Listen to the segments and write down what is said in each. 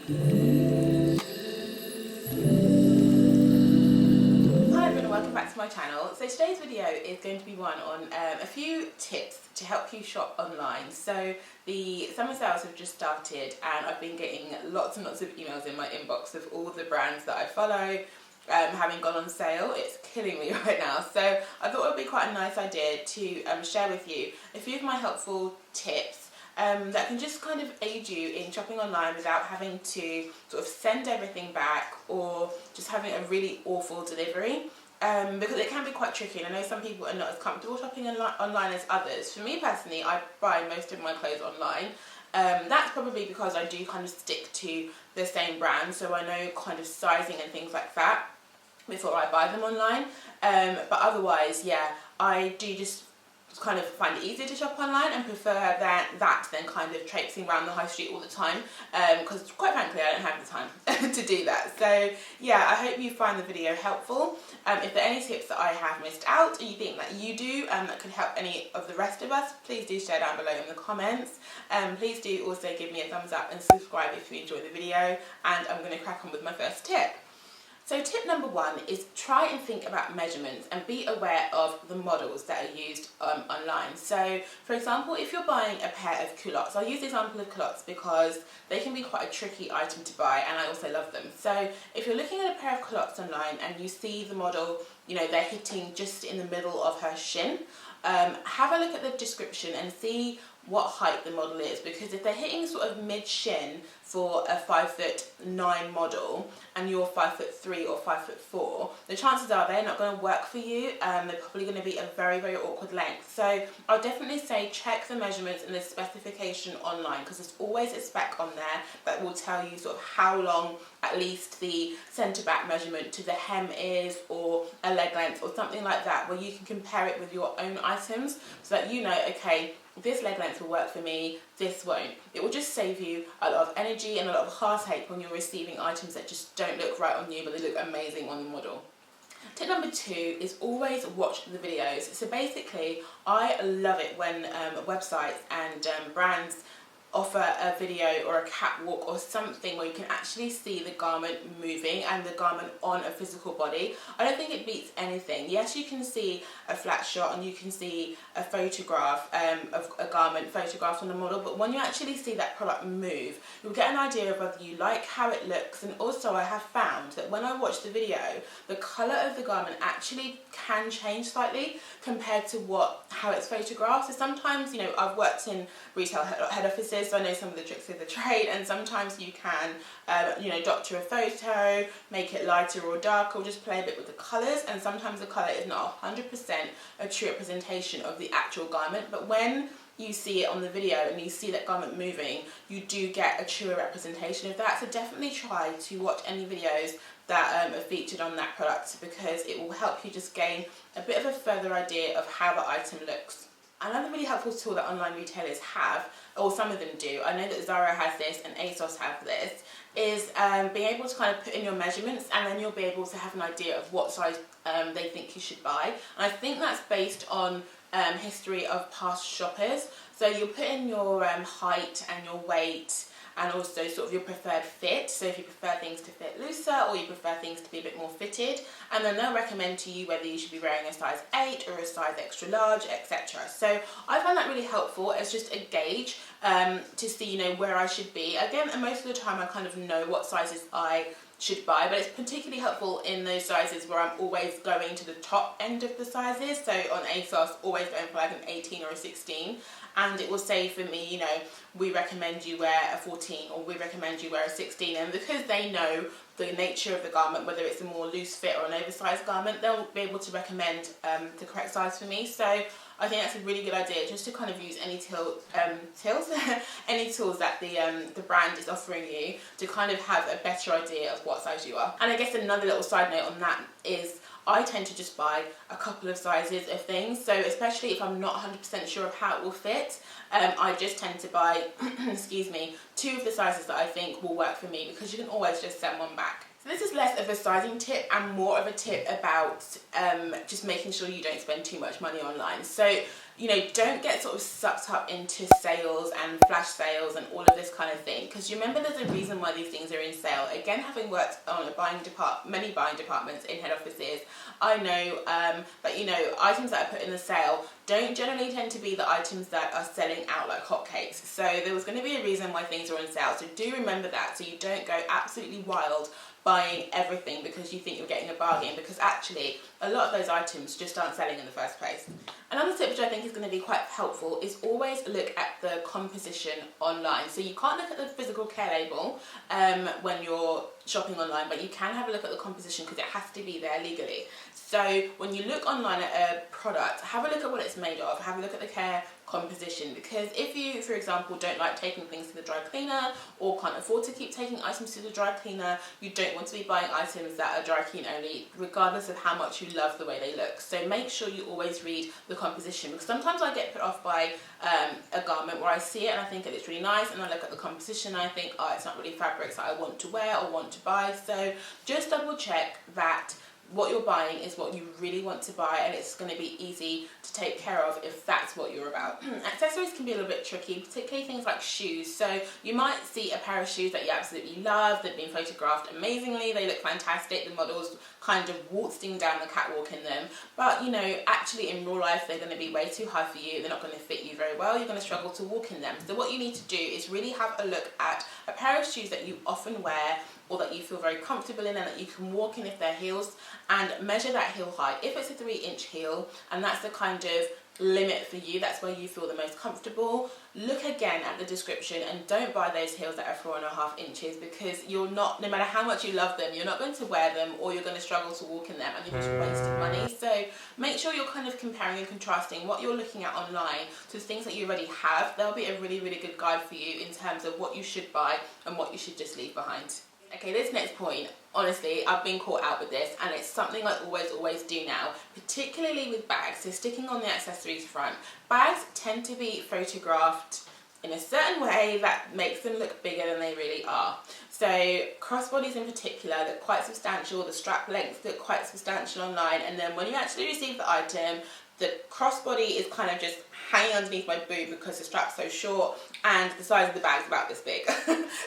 Hi everyone, welcome back to my channel. So today's video is going to be one on a few tips to help you shop online. So the summer sales have just started and I've been getting lots and lots of emails in my inbox of all the brands that I follow having gone on sale. It's killing me right now. So I thought it would be quite a nice idea to share with you a few of my helpful tips that can just kind of aid you in shopping online without having to sort of send everything back or just having a really awful delivery. Because it can be quite tricky, and I know some people are not as comfortable shopping online as others. For me personally, I buy most of my clothes online. That's probably because I do kind of stick to the same brand, so I know kind of sizing and things like that before I buy them online. But otherwise, yeah, I do just kind of find it easier to shop online and prefer that than kind of traipsing around the high street all the time, because quite frankly I don't have the time to do that. So yeah, I hope you find the video helpful. If there are any tips that I have missed out or you think that you do that could help any of the rest of us, please do share down below in the comments. Please do also give me a thumbs up and subscribe if you enjoyed the video, and I'm going to crack on with my first tip. So tip number one is try and think about measurements and be aware of the models that are used online. So for example, if you're buying a pair of culottes, I'll use the example of culottes because they can be quite a tricky item to buy and I also love them. So if you're looking at a pair of culottes online and you see the model, you know, they're hitting just in the middle of her shin, have a look at the description and see what height the model is, because if they're hitting sort of mid-shin for a 5'9" model and you're 5'3" or 5'4", the chances are they're not going to work for you. They're probably going to be a very, very awkward length. So I'll definitely say check the measurements and the specification online, because there's always a spec on there that will tell you sort of how long at least the centre back measurement to the hem is, or a leg length or something like that, where you can compare it with your own items so that you know, okay, this leg length will work for me, this won't. It will just save you a lot of energy and a lot of heartache when you're receiving items that just don't look right on you but they look amazing on the model. Tip number two is always watch the videos. So basically, I love it when websites and brands offer a video or a catwalk or something where you can actually see the garment moving and the garment on a physical body. I don't think it beats anything. Yes, you can see a flat shot and you can see a photograph of a garment photographed on the model, but when you actually see that product move, you'll get an idea of whether you like how it looks. And also I have found that when I watch the video, the colour of the garment actually can change slightly compared to how it's photographed. So sometimes, you know, I've worked in retail head offices, so I know some of the tricks of the trade, and sometimes you can, you know, doctor a photo, make it lighter or darker, or just play a bit with the colours, and sometimes the colour is not 100% a true representation of the actual garment, but when you see it on the video and you see that garment moving, you do get a truer representation of that. So definitely try to watch any videos that are featured on that product, because it will help you just gain a bit of a further idea of how the item looks. Another really helpful tool that online retailers have, or some of them do, I know that Zara has this and ASOS have this, is being able to kind of put in your measurements, and then you'll be able to have an idea of what size they think you should buy. And I think that's based on history of past shoppers. So you'll put in your height and your weight, and also sort of your preferred fit. So if you prefer things to fit looser or you prefer things to be a bit more fitted, and then they'll recommend to you whether you should be wearing a size 8 or a size extra large, etc. So I find that really helpful as just a gauge to see, you know, where I should be. Again, and most of the time I kind of know what sizes I should buy, but it's particularly helpful in those sizes where I'm always going to the top end of the sizes. So on ASOS, always going for like an 18 or a 16, and it will say for me, you know, we recommend you wear a 14 or we recommend you wear a 16, and because they know the nature of the garment, whether it's a more loose fit or an oversized garment, they'll be able to recommend the correct size for me. So I think that's a really good idea, just to kind of use any any tools that the brand is offering you to kind of have a better idea of what size you are. And I guess another little side note on that is I tend to just buy a couple of sizes of things. So especially if I'm not 100% sure of how it will fit, I just tend to buy, excuse me, 2 of the sizes that I think will work for me, because you can always just send one back. So this is less of a sizing tip and more of a tip about just making sure you don't spend too much money online. So you know, don't get sort of sucked up into sales and flash sales and all of this kind of thing, because you remember there's a reason why these things are in sale. Again, having worked on many buying departments in head offices, I know that, you know, items that are put in the sale don't generally tend to be the items that are selling out like hotcakes. So there was going to be a reason why things are on sale. So do remember that, so you don't go absolutely wild buying everything because you think you're getting a bargain, because actually a lot of those items just aren't selling in the first place. Another tip which I think is going to be quite helpful is always look at the composition online. So you can't look at the physical care label when you're shopping online, but you can have a look at the composition because it has to be there legally. So when you look online at a product, have a look at what it's made of, have a look at the care composition, because if you, for example, don't like taking things to the dry cleaner or can't afford to keep taking items to the dry cleaner, you don't want to be buying items that are dry clean only, regardless of how much you love the way they look. So make sure you always read the composition, because sometimes I get put off by a garment where I see it and I think it looks really nice, and I look at the composition and I think, oh, it's not really fabrics that I want to wear or want to buy. So just double check that what you're buying is what you really want to buy, and it's going to be easy to take care of if that's what you're about. Accessories can be a little bit tricky, particularly things like shoes. So you might see a pair of shoes that you absolutely love, they've been photographed amazingly, they look fantastic, the model's kind of waltzing down the catwalk in them, but you know, actually in real life they're going to be way too high for you, they're not going to fit you very well, you're going to struggle to walk in them. So what you need to do is really have a look at a pair of shoes that you often wear, or that you feel very comfortable in and that you can walk in if they're heels, and measure that heel height. If it's a 3-inch heel and that's the kind of limit for you, that's where you feel the most comfortable, look again at the description and don't buy those heels that are 4.5 inches, because you're not, no matter how much you love them, you're not going to wear them, or you're going to struggle to walk in them and you're just wasting money. So make sure you're kind of comparing and contrasting what you're looking at online to things that you already have. They'll be a really, really good guide for you in terms of what you should buy and what you should just leave behind. Okay, this next point, honestly, I've been caught out with this, and it's something I always do now, particularly with bags. So sticking on the accessories front, bags tend to be photographed in a certain way that makes them look bigger than they really are. So crossbodies in particular look quite substantial, the strap lengths look quite substantial online, and then when you actually receive the item, the crossbody is kind of just hanging underneath my boob because the strap's so short and the size of the bag's about this big.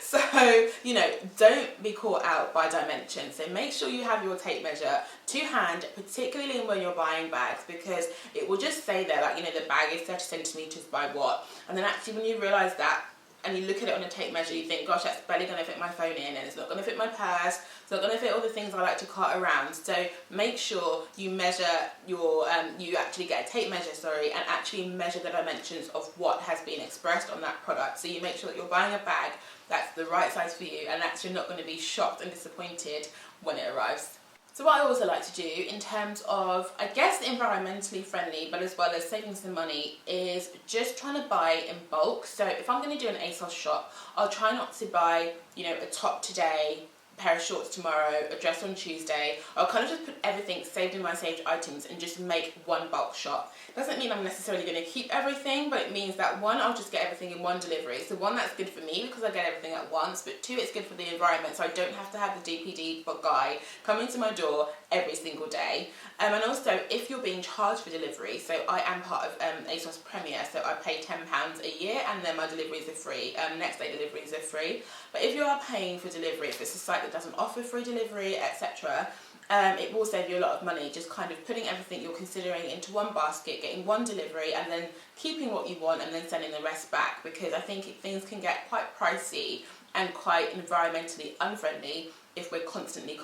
So, you know, don't be caught out by dimensions. So make sure you have your tape measure to hand, particularly when you're buying bags, because it will just say there, like, you know, the bag is 30 centimetres by what, and then actually when you realise that and you look at it on a tape measure, you think, gosh, that's barely going to fit my phone in, and it's not going to fit my purse, it's not going to fit all the things I like to cart around. So make sure you measure your, you actually get a tape measure, and actually measure the dimensions of what has been expressed on that product. So you make sure that you're buying a bag that's the right size for you, and that you're not going to be shocked and disappointed when it arrives. So what I also like to do in terms of, I guess, environmentally friendly, but as well as saving some money, is just trying to buy in bulk. So if I'm going to do an ASOS shop, I'll try not to buy, you know, a top today, a pair of shorts tomorrow, a dress on Tuesday. I'll kind of just put everything saved in my saved items and just make one bulk shop. Doesn't mean I'm necessarily going to keep everything, but it means that one, I'll just get everything in one delivery. So one, that's good for me because I get everything at once, but two, it's good for the environment, so I don't have to have the DPD guy coming to my door every single day. And also, if you're being charged for delivery, so I am part of ASOS Premier, so I pay £10 a year and then my deliveries are free, next day deliveries are free. But if you are paying for delivery, if it's a site that doesn't offer free delivery, etc., it will save you a lot of money, just kind of putting everything you're considering into one basket, getting one delivery, and then keeping what you want and then sending the rest back, because I think things can get quite pricey and quite environmentally unfriendly if we're constantly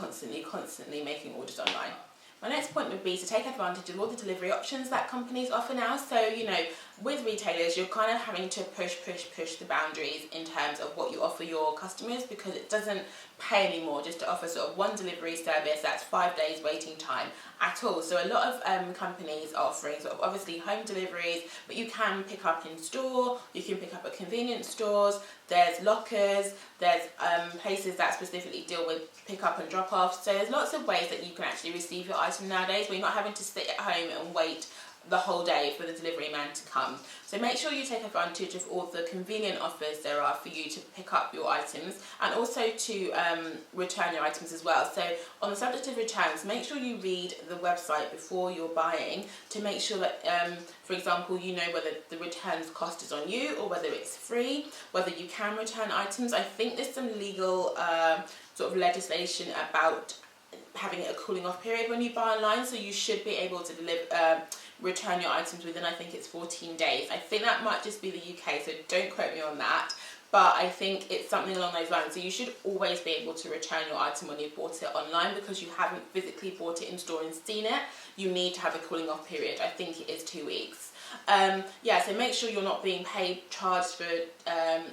making orders online. My next point would be to take advantage of all the delivery options that companies offer now. So, you know, with retailers, you're kind of having to push the boundaries in terms of what you offer your customers, because it doesn't pay anymore just to offer sort of one delivery service that's 5 days waiting time at all. So a lot of companies are offering sort of obviously home deliveries, but you can pick up in store, you can pick up at convenience stores, there's lockers, there's places that specifically deal with pick up and drop off. So there's lots of ways that you can actually receive your item nowadays where you're not having to sit at home and wait the whole day for the delivery man to come. So make sure you take advantage of all the convenient offers there are for you to pick up your items, and also to return your items as well. So on the subject of returns, make sure you read the website before you're buying to make sure that, for example, you know whether the returns cost is on you or whether it's free, whether you can return items. I think there's some legal sort of legislation about having a cooling off period when you buy online, so you should be able to return your items within, I think it's 14 days. I think that might just be the UK, so don't quote me on that, but I think it's something along those lines. So you should always be able to return your item when you've bought it online, because you haven't physically bought it in store and seen it. You need to have a cooling off period. I think it is 2 weeks. Yeah, so make sure you're not being charged for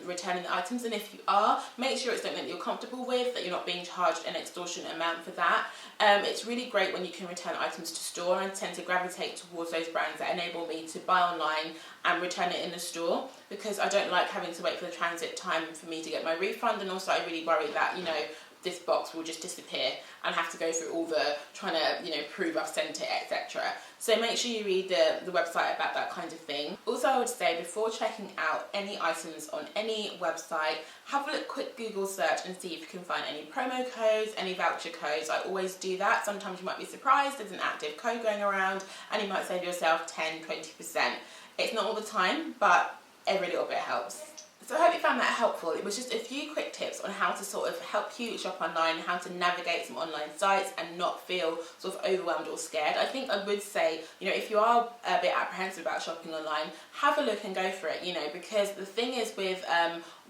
returning the items, and if you are, make sure it's something that you're comfortable with, that you're not being charged an extortionate amount for that. It's really great when you can return items to store, and I tend to gravitate towards those brands that enable me to buy online and return it in the store, because I don't like having to wait for the transit time for me to get my refund, and also I really worry that, you know, this box will just disappear and have to go through all the trying to, you know, prove I've sent it, etc. So make sure you read the website about that kind of thing. Also, I would say before checking out any items on any website, have a quick Google search and see if you can find any promo codes, any voucher codes. I always do that. Sometimes you might be surprised there's an active code going around and you might save yourself 10-20%. It's not all the time, but every little bit helps. So I hope you found that helpful. It was just a few quick tips on how to sort of help you shop online, how to navigate some online sites and not feel sort of overwhelmed or scared. I think I would say, you know, if you are a bit apprehensive about shopping online, have a look and go for it, you know, because the thing is with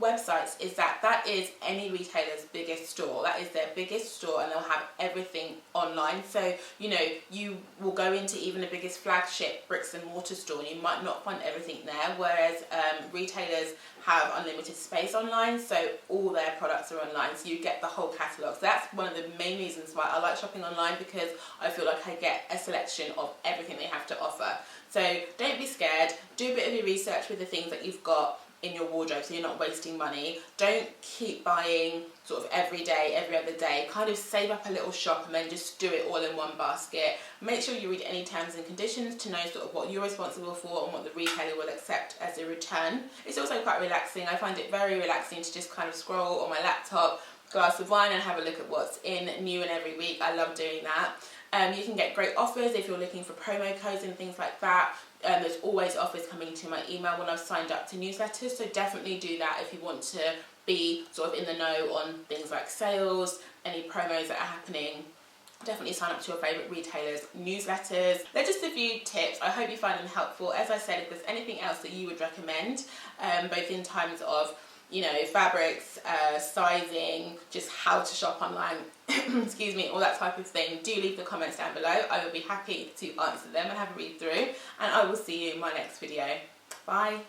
websites is that is any retailer's biggest store. That is their biggest store, and they'll have everything online. So, you know, you will go into even the biggest flagship bricks and mortar store and you might not find everything there, whereas retailers have unlimited space online, so all their products are online, so you get the whole catalogue. So that's one of the main reasons why I like shopping online, because I feel like I get a selection of everything they have to offer. So don't be scared, do a bit of your research with the things that you've got in your wardrobe so you're not wasting money. Don't keep buying sort of every day, every other day. Kind of save up a little shop and then just do it all in one basket. Make sure you read any terms and conditions to know sort of what you're responsible for and what the retailer will accept as a return. It's also quite relaxing. I find it very relaxing to just kind of scroll on my laptop, glass of wine, and have a look at what's in new and every week. I love doing that. You can get great offers if you're looking for promo codes and things like that. There's always offers coming to my email when I've signed up to newsletters, so definitely do that if you want to be sort of in the know on things like sales, any promos that are happening. Definitely sign up to your favourite retailers' newsletters. They're just a few tips. I hope you find them helpful. As I said, if there's anything else that you would recommend, both in terms of, you know, fabrics, sizing, just how to shop online, excuse me, all that type of thing, do leave the comments down below. I will be happy to answer them and have a read through, and I will see you in my next video. Bye.